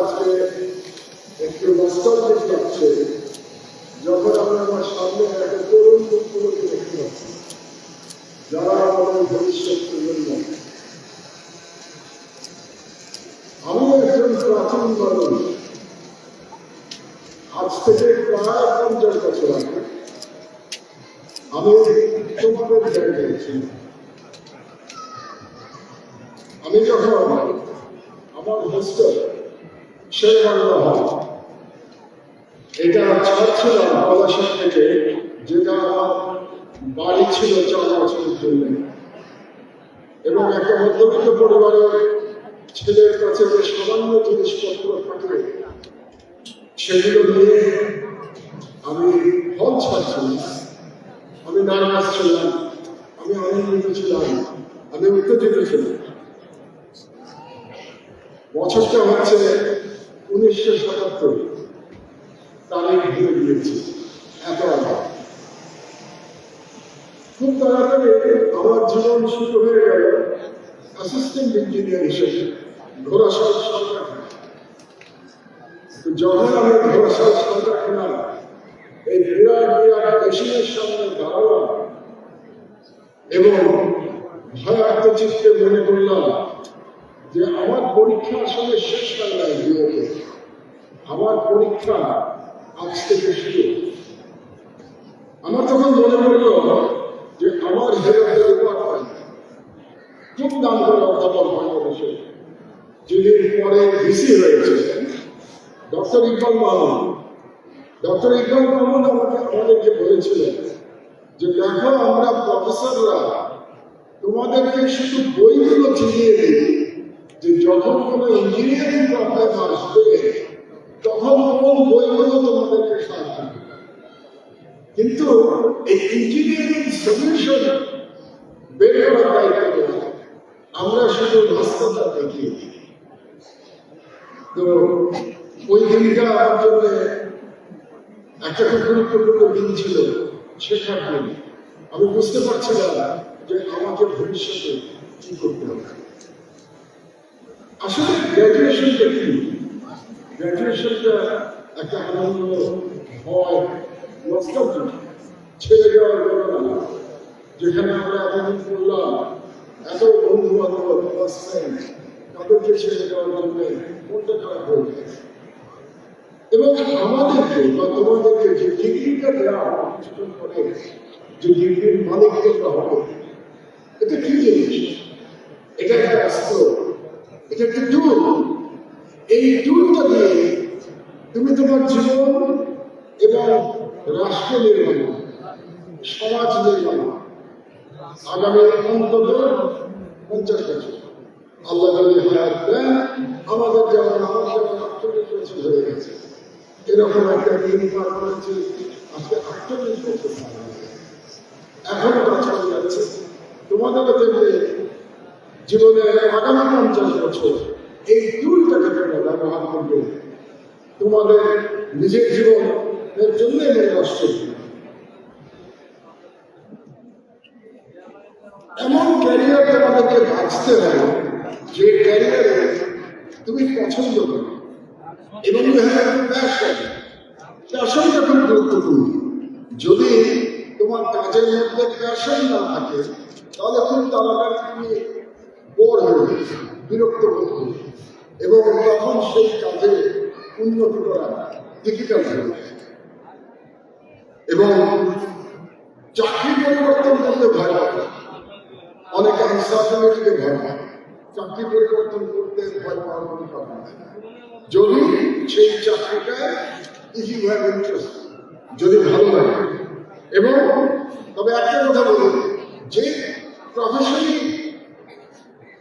আজকে একটু নস্টালজিক লাগছে যখন আমি আমার সামনে একটা তরুণ মুখগুলোকে দেখতে পাচ্ছি, যারা আমাদের ভবিষ্যৎ প্রজন্ম। আমি একজন প্রাচীন মানুষ, আজ থেকে প্রায় 50 বছর আগে আমি তোমাদের জায়গায় ছিলাম। আমি যখন আমার হোস্টেল শেরবাংলা হল, এটা ছাড়ছিলাম পলাশার থেকে, যেটা আমার বাড়ি ছিল 4 বছরের জন্য, এবং একটা মধ্যবিত্ত পরিবারের ছেলের কাছে যে সামান্য জিনিসপত্র থাকে সেগুলো নিয়ে আমি হল ছাড়ছিলাম। আমি নার্ভাস ছিলাম, আমি আনন্দিত ছিলাম, আমি উত্তেজিত ছিলাম। বছরটা হচ্ছে 1977, তারিখ ভুলে গিয়েছি, এত আগে। খুব তাড়াতাড়ি আমার জীবন শুরু হয়ে গেল অ্যাসিস্ট্যান্ট ইঞ্জিনিয়ার হিসেবে ঘোড়াশাল সরকারখানা। যখন আমি ঘোড়াশাল সরকারখানা এই বিরাট বিরাট মেশিনের সামনে দাঁড়ালাম এবং ভয়ার্থ চিত্তে মনে করলাম যে আমার পরীক্ষা আসলে শেষ হয় নাই, আমার পরীক্ষা আজ থেকে শুরু। আমার তখন মনে পড়ল যে আমার হেরাতের ডিপার্টমেন্ট খুব নাম করে অধ্যাপক বাংলাদেশে, যিনি পরে ভিসি হয়েছিলেন, ডক্টর ইকবাল মাহমুদ। ডক্টর ইকবাল মাহমুদ আমাদেরকে বলেছিলেন যে দেখো, আমরা প্রফেসররা তোমাদেরকে শুধু বইগুলো চিনিয়ে দিই যে যখন কোনো ইঞ্জিনিয়ারিং প্রবলেম আসবে তখন কোন বইগুলো তোমাদেরকে সাহায্য করবে, কিন্তু এই ইঞ্জিনিয়ারিং সলিউশন বের করার দায়িত্ব আমরা শুধু রাস্তাটা দেখিয়ে দিই। তো ওই দিনটা আমার জন্য একটা খুব গুরুত্বপূর্ণ দিন ছিল, শেখার দিন। আমি বুঝতে পারছিলাম যে আমাকে ভবিষ্যতে কি করতে হবে। আসলে গ্র্যাজুয়েশনটা কি? গ্র্যাজুয়েশনটা একটা আনন্দ, ভয়, নস্টালজিক, ছেড়ে যাওয়ার ঘটনা, যেখানে আমরা এতদিন করলাম, এত বন্ধু বান্ধব, তাদেরকে ছেড়ে যাওয়ার জন্য মনটা খারাপ হয়ে যায়। এবং আমাদেরকে বা তোমাদেরকে যে ডিগ্রিটা দেওয়া কিছুক্ষণ পরে, যে ডিগ্রির মালিক তোমরা হবে, এটা কি জিনিস? এটা একটা অস্ত্র, এটা একটা টুল। এই টুলটা দিয়ে তুমি তোমার জীবন এবং রাষ্ট্র নির্মাণ, সমাজ নির্মাণ, আগামী অন্তত 50 বছর আল্লাহ যদি হায়াত দেন, আমাদের যেমন 48 বছর হয়ে গেছে, এরকম একটা দিন পার করেছে আজকে 48 বছর এখনো কাজ করে যাচ্ছে। তোমাদেরও তেমনি জীবনে আগামী 50 বছর এই টুলটাকে তোমরা ব্যবহার করবে তোমাদের নিজের জীবনের জন্য রাষ্ট্র। এমন ক্যারিয়ার তোমাদেরকে বাঁচতে হবে যে ক্যারিয়ারে তুমি পছন্দ করো এবং প্যাশনটা খুব গুরুত্বপূর্ণ। যদি তোমার কাজের মধ্যে প্যাশন না থাকে তাহলে খুব তাড়াতাড়ি তুমি বোর হয়ে বিরক্ত করবে এবং তখন সেই কাজে উন্নতি করা ডিফিকাল্ট হয়ে যায়। এবং চাকরি পরিবর্তন করতে ভয় পাবে, অনেকে আনসার্টেনিটিকে ভয় পায়। চাকরি পরিবর্তন করতে ভয় পাওয়ার কোনো কারণ নেই, যদি সেই চাকরিটা ইফ ইউ হ্যাভ ইন্টারেস্ট, যদি ভালো লাগে। এবং তবে একটা কথা বলি, যে প্রফেশনই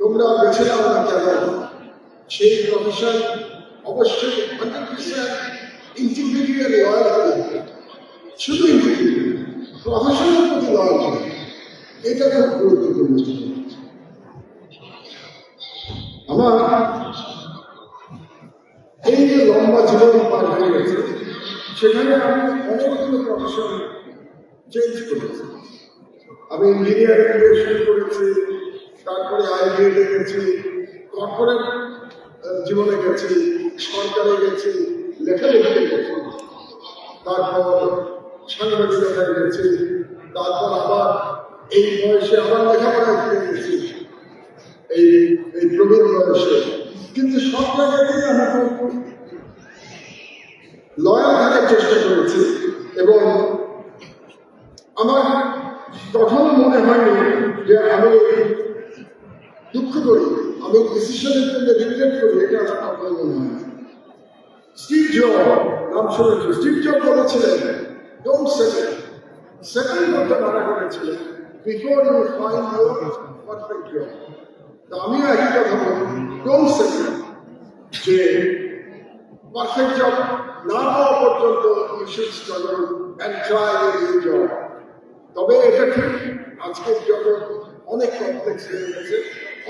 তোমরা বেছে নাও না কেন, সেই প্রফেশন অবশ্যই 100% ইন্ডিভিজুয়াল লয়ালটি লাগবে। শুধু ইন্ডিভিজুয়াল, প্রফেশনের প্রতি লয়ালটি, এটা খুব গুরুত্বপূর্ণ। আমার এই যে লম্বা জীবন পার হয়ে গেছে, সেখানে আমি অনেকগুলো প্রফেশন চেঞ্জ করেছি। আমি ইঞ্জিনিয়ারিং দিয়ে শুরু করেছি, তারপরে আইবিএ দেখেছি, কর্পোরেট জীবনে গেছি, সরকারে গেছি, লেখালেখিতে গেছি, তারপর সাংবাদিকতায় গেছি, তারপর আবার এই বয়সে আবার লেখাপড়ায় ফিরে গেছি, এই এই প্রবীণ বয়সে। কিন্তু সব জায়গাতেই আমরা লয়াল থাকার চেষ্টা করেছি এবং আমার কখনো মনে হয়নি যে আমি দুঃখ করি, আমি ডিসিশনের জন্য রিগ্রেট করি, এটা আমার কখনো মনে হয় না। স্টিভ জব নাম শুনেছি, স্টিভ জব বলেছিলেন ডোন্ট সেটেল, সেটেল করতে মানা করেছিলেন before you find your perfect job. তা আমিও একই কথা বলি, ডোন্ট সেটেল, যে পারফেক্ট জব না পাওয়া পর্যন্ত you should struggle and try a new job. তবে এটা ঠিক, আজকের জগৎ অনেক কমপ্লেক্স হয়ে গেছে,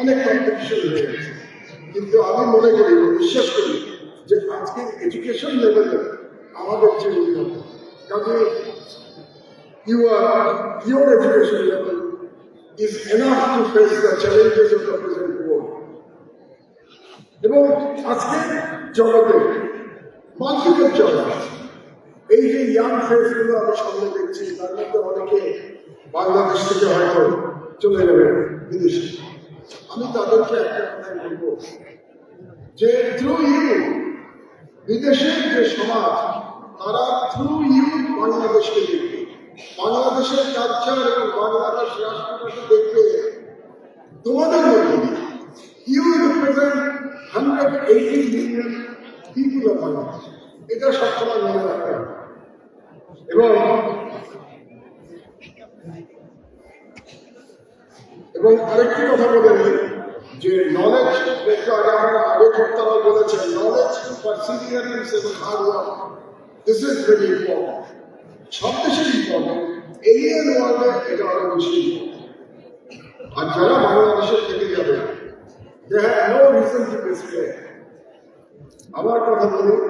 অনেক কম্পিটিশন হয়ে গেছে, কিন্তু আমি মনে করি, বিশ্বাস করি যে আজকের এডুকেশন লেভেলে আমাদের যে উন্নত, কাজে your education level is enough to face the challenges of the present world. এবং আজকে জগতে মাল্টিপল জগৎ, এই যে ইয়াং ফেসগুলো আমি সামনে দেখছি, তার মধ্যে অনেকে বাংলাদেশ থেকে হয়তো চলে যাবে বিদেশে। আমি তাদেরকে একটা কথাই বলবো যে থ্রু ইউ, বিদেশের যে সমাজ, তারা থ্রু ইউ বাংলাদেশকে দেখবে, বাংলাদেশের কালচার এবং বাংলাদেশ রাষ্ট্রটাকে দেখবে তোমাদের মধ্যে। You represent 180 million people of Bangladesh, এটা সবসময় মনে রাখতে হবে। এবং আরেকটি কথা বলে নিই যে নলেজ, একটু আগে আমরা আগে বক্তারা বলেছেন, নলেজ, পারসিভিয়ারেন্স এবং hard work, this is very important. সব দেশের ইম্পর্টেন্ট, এলিয়েন ওয়ার্ল্ডে এটা আরো বেশি। আর যারা বাংলাদেশের থেকে যাবে, they have no reason to display. আমার কথা বলুন,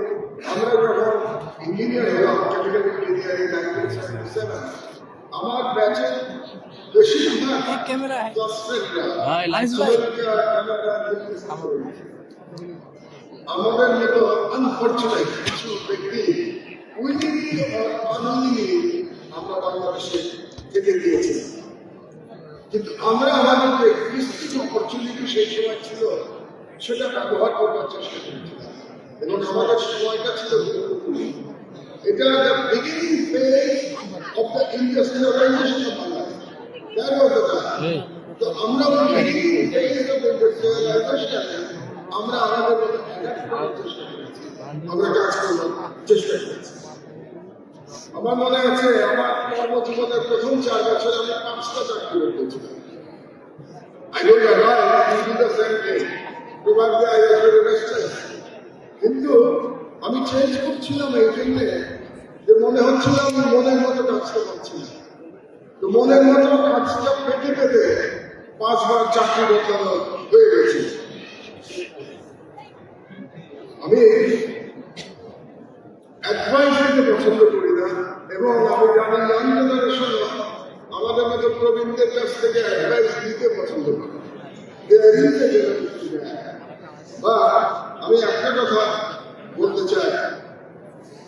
আমরা যখন ইঞ্জিনিয়ার হলাম, কেমিক্যাল ইঞ্জিনিয়ারিং 1977, আমার ব্যাচে বেশিরভাগ আমাদের মতো আনফর্চুনেট কিছু ব্যক্তি উইলিংলি আনউইলিংলি আমরা বাংলাদেশে থেকে দিয়েছি, কিন্তু আমরা আমাদের যে বিস্তৃত অপরচুনিটি সেই সময় ছিল সেটা ব্যবহার করবার চেষ্টা করেছিলাম এবং আমাদের সময়টা ছিল গুরুত্বপূর্ণ। এটা beginning phase of the industrialisation of Bangladesh. তো আমরা বিগিনিং ফেজ অফ ইন্ডাস্ট্রিয়ালাইজেশন আমরা আমাদের মতো অ্যাডাপ্ট করার চেষ্টা করেছি, আমরা কাজ করবার চেষ্টা করেছি। আমার মনে আছে আমার কর্মজীবনের প্রথম 4 বছরে আমি 5টা চাকরি করেছিলাম। I don't know why I do the same thing. Probably I was very restless. কিন্তু আমি চেঞ্জ করছিলাম এই জন্য যে মনে হচ্ছিল আমি মনের মতো কাজটা পাচ্ছি না। তো মনের মতো কাজটা পেতে পেতে 5 বার চাকরি বদলানো হয়ে গেছে। আমি অ্যাডভাইস দিতে পছন্দ করি না এবং আমি জানি ইয়াং জেনারেশন আমাদের মতো প্রবীণদের কাছ থেকে অ্যাডভাইস দিতে পছন্দ করি। বা আমি একটা কথা বলতে চাই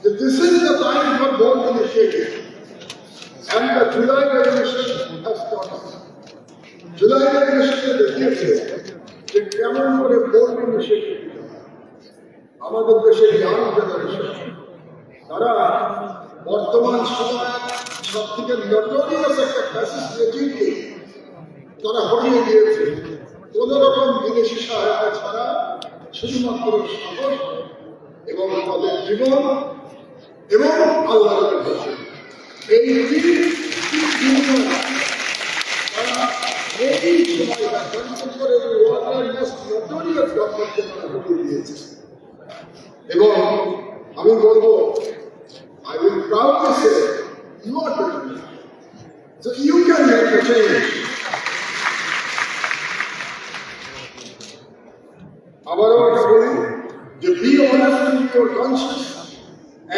যে this is the time for bold initiative and the July revolution has taught us. July রেভলিউশনে দেখিয়েছে যে কেমন করে বোল্ড ইনিশিয়েটিভ দিতে হয়। আমাদের দেশের ইয়াং জেনারেশন তারা বর্তমান সময়ের সব থেকে নটোরিয়াস একটা ফ্যাসিস্ট রেজিমকে তারা হটিয়ে দিয়েছে কোন রকম বিদেশি সহায়তা ছাড়া, শুধুমাত্র সাহস এবং তাদের জীবন এবং আল্লাহর কাছে। এই এবং আমি বলবো I will proudly say you are doing it. So you can make a change. আবারও বলি যে be honest with your conscience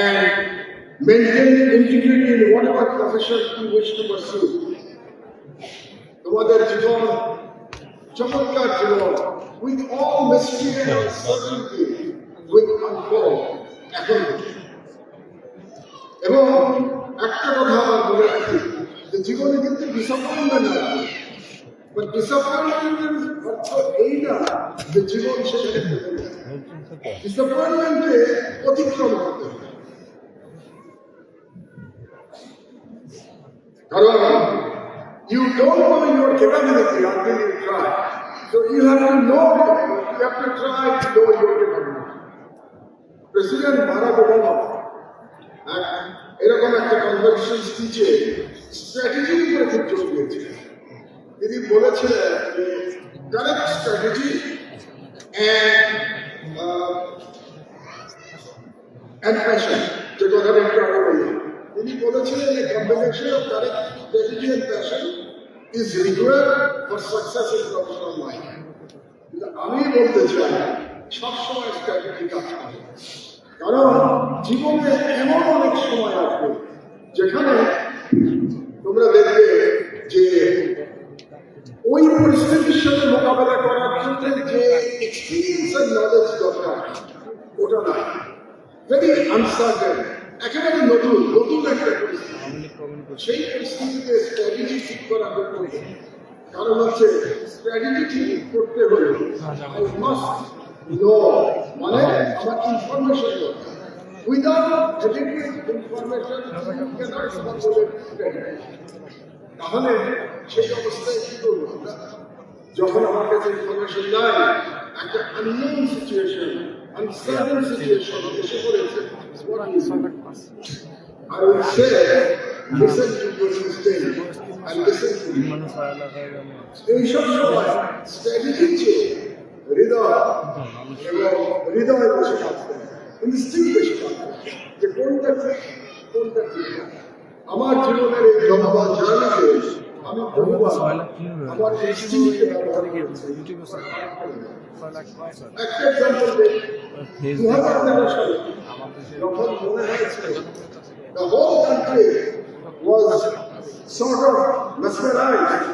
and maintain integrity in whatever profession you wish to pursue. তোমাদের জীবন চমৎকার জীবন with all mystery and uncertainty will unfold এখন এবং একটা কথা আমার বলে রাখি যে জীবনে কিন্তু ডিসঅ্যাপয়েন্টমেন্ট আসবে বাট ডিসঅ্যাপয়েন্টমেন্টের অর্থ এই না যে জীবন সেখানে ডিসঅ্যাপয়েন্টমেন্টকে অতিক্রম করতে হবে কারণ you don't know your capability until you try. So you have to know, you have to try to know your capability. President Barack Obama এরকম একটা কনভেনশন স্পিচে স্ট্র্যাটেজির উপরে খুব জোর দিয়েছিলেন তিনি বলেছিলেন যে কারেক্ট স্ট্র্যাটেজি অ্যান্ড প্যাশন যে কথাটা একটু আগে বললাম তিনি বলেছিলেন যে combination of correct strategy and passion is required for success in professional life কিন্তু আমি বলতে চাই সবসময় স্ট্র্যাটেজি কাজ করে কারণ জীবনে এমন অনেক সময় আসবে যেখানে তোমরা দেখবে যে ওই পরিস্থিতির সাথে মোকাবেলা করার জন্য যে এক্সপিরিয়েন্স আর নলেজ দরকার ওটা নাই ভেরি আনসার্টেন একেবারে নতুন একটা পরিস্থিতি সেই পরিস্থিতিতে স্ট্র্যাটেজি ঠিক করা করতে কারণ হচ্ছে স্ট্র্যাটেজি ঠিক করতে হলে মানে আমার ইনফরমেশন দরকার উইদাউট ইনফরমেশন তাহলে সেই অবস্থায় কি করবো আমরা যখন আমার কাছে ইনফরমেশন নাই একটা আননোন সিচুয়েশন আনসার্টেন সিচুয়েশন এসে পড়েছে I would say listen to your instinct and listen to you. এই সব সময় স্ট্র্যাটেজি চেয়ে হৃদয় বসে কাজ করে ইনস্টিংক্ট বেশি কাজ করে যে কোনটা ঠিক আমার জীবনের এই লম্বা জার্নিতে আমি বহুবার আমার ইনস্টিংক্টকে ব্যবহার করেছি একটা এক্সাম্পল দিই 2013 সালে যখন মনে হয়েছে the whole country was sort of mesmerized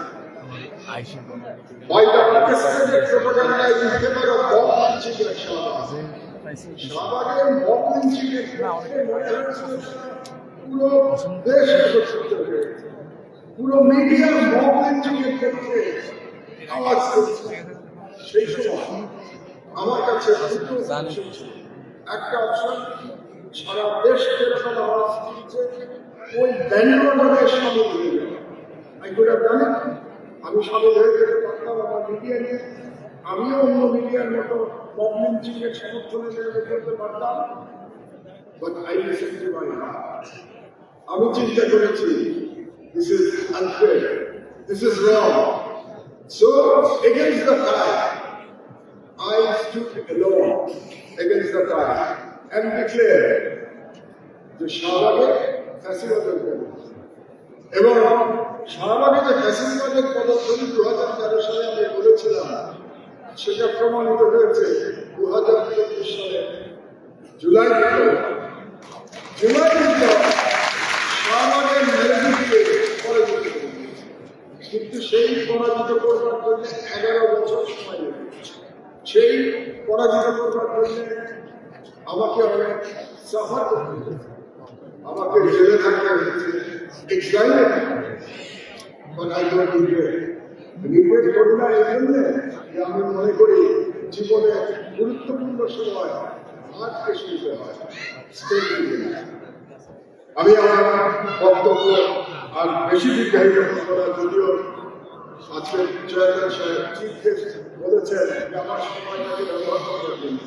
by the orchestrated propaganda in favor of bomb lynching in Shahbaz. Shahbazের bomb lynching এর মনে হয়েছে পুরো দেশ একত্রিত হয়েছে পুরো মিডিয়া bomb lynching এর ক্ষেত্রে আওয়াজ করছে সেই সময় আমার কাছে দুটো অপশন ছিল একটা অপশন সারা দেশ যেরকম আওয়াজ দিচ্ছে ওই ব্যান্ডওয়াগনের সামনে দিয়ে যাবে I could have done it. আমি সামনে হয়ে যেতে পারতাম আমার মিডিয়া নিয়ে আমিও অন্য মিডিয়ার মতো মব লিঞ্চিংয়ের সমর্থনে নেমে করতে পারতাম but I listen to my heart আমি চিন্তা করেছি this is unfair this is wrong so against the tide I stood alone against the tide and declared যে শাহবাগে ফ্যাসিবাদের পদক্ষেপ এবং শাহবাগে যে ফ্যাসিবাদের পদক্ষেপ 2013 সালে আমি বলেছিলাম সেটা প্রমাণিত হয়েছে 2024 সালে জুলাই শাহবাগের মেরুদণ্ডকে পরাজিত করে কিন্তু সেই পরাজিত করবার জন্য 11 বছর সময় লেগেছে সেই পরাজিত করবার জন্য আমাকে অনেক সাফার করতে হয়েছে আমাকে জেলে থাকতে হয়েছে এক্সাইলে রিকোয়েস্ট করি না এই জন্য যে আমি মনে করি জীবনে গুরুত্বপূর্ণ সময় আজকে শুনতে হয় আমি আমার বক্তব্য আর বেশি দীর্ঘায়িত করার যদিও আজকে চেয়ারম্যান সাহেব চিফ গেস্ট বলেছেন যে আমার সময়টাকে ব্যবহার করার জন্য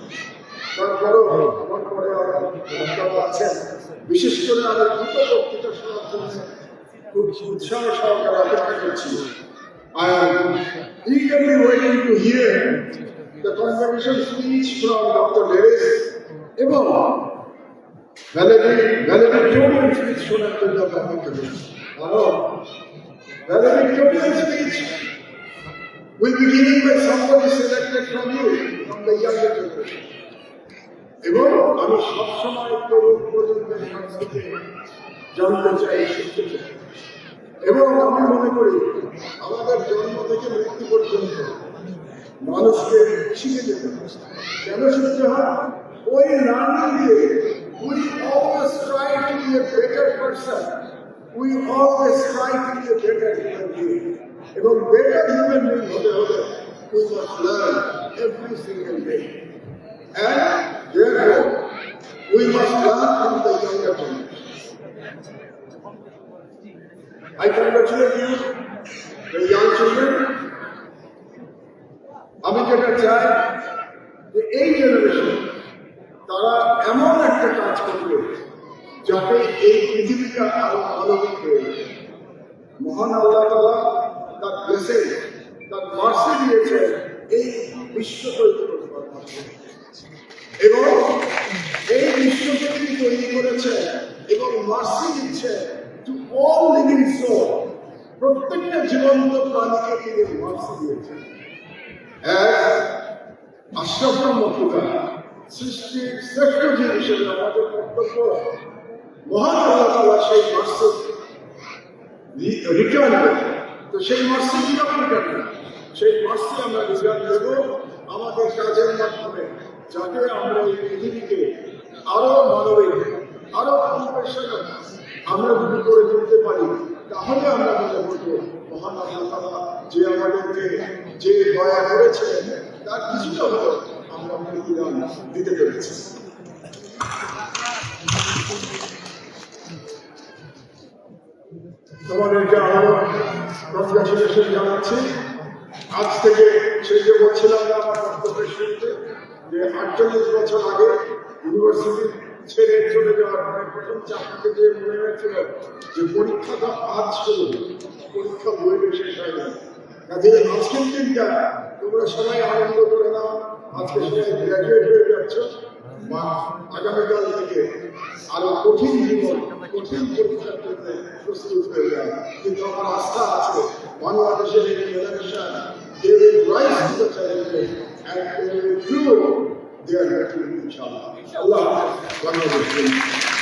তারপরেও আমার পরে আমার বক্তব্য আছেন বিশেষ করে আমি দ্রুত বক্তৃতা শোনার জন্য খুব উৎসাহ সহকারে অপেক্ষা করছি I am eagerly waiting to hear the convocation speech from Dr. Leres এবং valedictorian speech শোনার জন্য অপেক্ষা করছি কারণ valedictorian speech will be given by somebody selected from you, from the younger generation. এবং আমি সবসময় তরুণ প্রজন্মের কাছ থেকে জানতে চাই শিখতে চাই এবং আমি মনে করি আমাদের জন্ম থেকে মৃত্যু পর্যন্ত মানুষকে শিখে যেতে হয়। কেন শিখতে হয়? ওই লার্নিং দিয়ে we always try to be a better person. We always try to be a better human being. এবং better human being হতে হলে we must learn every single day. And therefore, we must learn from the younger generation. I congratulate you, the young children. আমি যেটা চাই যে এই generation তারা এমন একটা কাজ করবে যাতে এই পৃথিবীটা আরো আলোকিত হয়ে যায়। মহান আল্লাহ তাআলা তার ব্লেসিং, তার মার্সি দিয়েছে এই বিশ্ব তৈরি করবার মাধ্যমে। এবং এই বিশ্বকে তিনি তৈরি করেছে এবং মার্সি দিচ্ছে টু অল লিভিং সোল। প্রত্যেকটা জীবন্ত প্রাণীকে তিনি মার্সি দিয়েছেন। আশরাফুল মাখলুকাত, সৃষ্টির শ্রেষ্ঠ জীব হিসেবে আমাদের কর্তব্য মহান আল্লাহ তাআলা সেই মার্সি রিটার্ন করে। তো সেই মার্সি কিভাবে রিটার্ন করে? সেই মার্সি আমরা রিটার্ন দেব আমাদের কাজের মাধ্যমে, যাতে আমরা এই পৃথিবীকে আরো মানবিক, আরো কম্প্যাশনেট আমরা যদি করে তুলতে পারি, তাহলে আমরা মনে করবো মহান আল্লাহ তাআলা যে আমাদেরকে যে দয়া করেছে তার কিছুটা হলেও আমরা প্রতিদান দিতে পেরেছি। তোমাদেরকে আরো কংগ্রাচুলেশন জানাচ্ছি। আজ থেকে সেই যে বলছিলাম না আমার বক্তব্যের শুরুতে যে 48 বছর আগে ইউনিভার্সিটি ছেড়ে চলে যাওয়ার পরে প্রথম চাকরিতে যে মনে হয়েছিল যে পরীক্ষাটা আজ শুরু, পরীক্ষা বইয়ে শেষ হয় না। কাজে আজকের দিনটা তোমরা সবাই আনন্দ করে নাও। আজকে সবাই গ্র্যাজুয়েট হয়ে যাচ্ছ বা আগামীকাল থেকে আরো কঠিন জীবন, কঠিন পরীক্ষার জন্য প্রস্তুত হয়ে যায়। কিন্তু আমার আস্থা আছে বাংলাদেশের এই generation they will rise to the challenges and they will prove they are ready, inshallah. Allah Hafiz.